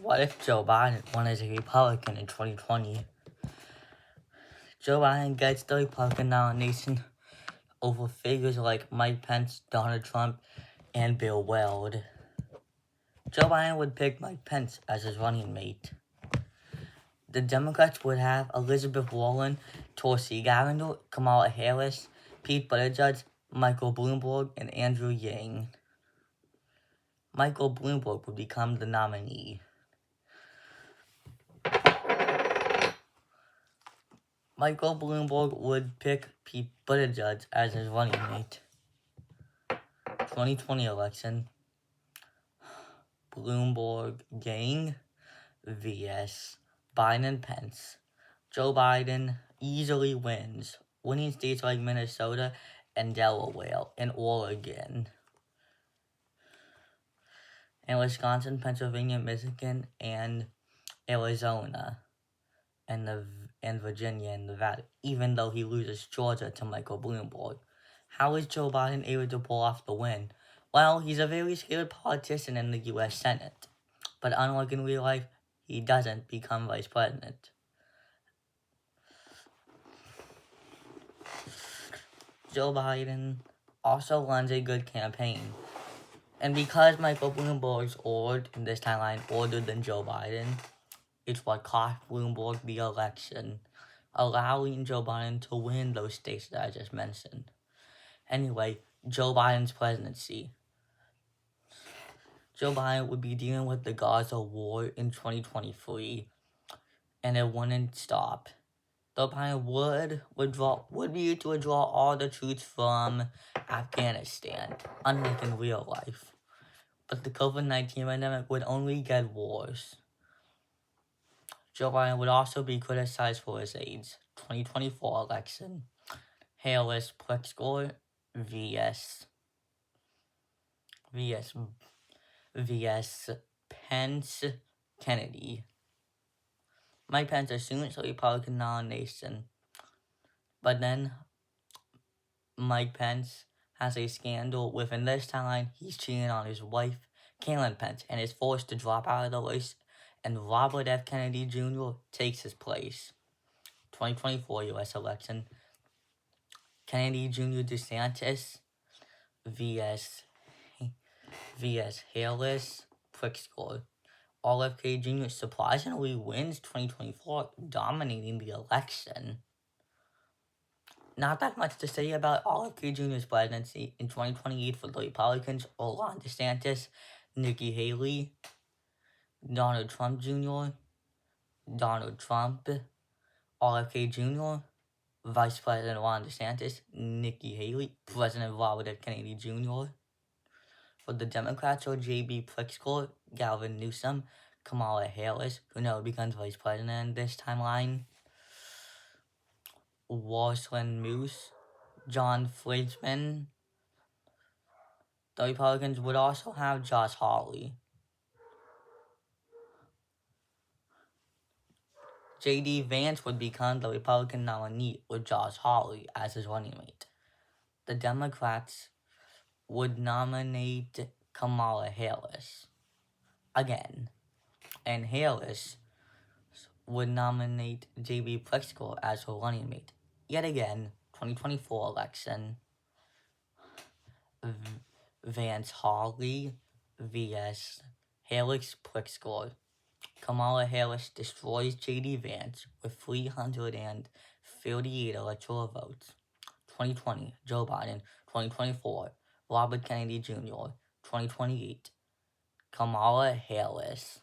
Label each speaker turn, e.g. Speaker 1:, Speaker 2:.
Speaker 1: What if Joe Biden won as a Republican in 2020? Joe Biden gets the Republican nomination over figures like Mike Pence, Donald Trump, and Bill Weld. Joe Biden would pick Mike Pence as his running mate. The Democrats would have Elizabeth Warren, Tulsi Gabbard, Kamala Harris, Pete Buttigieg, Michael Bloomberg, and Andrew Yang. Michael Bloomberg would become the nominee. Michael Bloomberg would pick Pete Buttigieg as his running mate. 2020 election. Bloomberg Gang vs. Biden and Pence. Joe Biden easily wins, winning states like Minnesota and Delaware and Oregon, and Wisconsin, Pennsylvania, Michigan, and Arizona, and Virginia and Nevada, even though he loses Georgia to Michael Bloomberg. How is Joe Biden able to pull off the win? Well, he's a very skilled politician in the U.S. Senate, but unlike in real life, he doesn't become vice president. Joe Biden also runs a good campaign. And because Michael Bloomberg's old in this timeline older than Joe Biden, it's what cost Bloomberg the election, allowing Joe Biden to win those states that I just mentioned. Anyway, Joe Biden's presidency. Joe Biden would be dealing with the Gaza war in 2023, and it wouldn't stop. Joe Biden would be able to withdraw all the troops from Afghanistan, unlike in real life. But the COVID-19 pandemic would only get worse. Joe Biden would also be criticized for his age. 2024 election. Harris Pritzker vs. Pence Kennedy. Mike Pence assumes the Republican nomination, but then Mike Pence has a scandal within this timeline. He's cheating on his wife, Caitlyn Pence, and is forced to drop out of the race, and Robert F. Kennedy Jr. takes his place. 2024 U.S. election. Kennedy Jr. DeSantis vs. Harris Pritzker. RFK Jr. surprisingly wins 2024, dominating the election. Not that much to say about RFK Jr.'s presidency in 2028 for the Republicans: Ron DeSantis, Nikki Haley, Donald Trump Jr., Donald Trump, RFK Jr., Vice President Ron DeSantis, Nikki Haley, President Robert F. Kennedy Jr. For the Democrats are J.B. Pritzker, Gavin Newsom, Kamala Harris, who now becomes Vice President in this timeline, Warslin Moose, John Friedman. The Republicans would also have Josh Hawley. J.D. Vance would become the Republican nominee with Josh Hawley as his running mate. The Democrats would nominate Kamala Harris again, and Harris would nominate J.B. Pritzker as her running mate. Yet again, 2024 election, Vance Hawley vs. Harris Pritzker. Kamala Harris destroys J.D. Vance with 338 electoral votes. 2020, Joe Biden. 2024, Robert Kennedy Jr. 2028, Kamala Harris.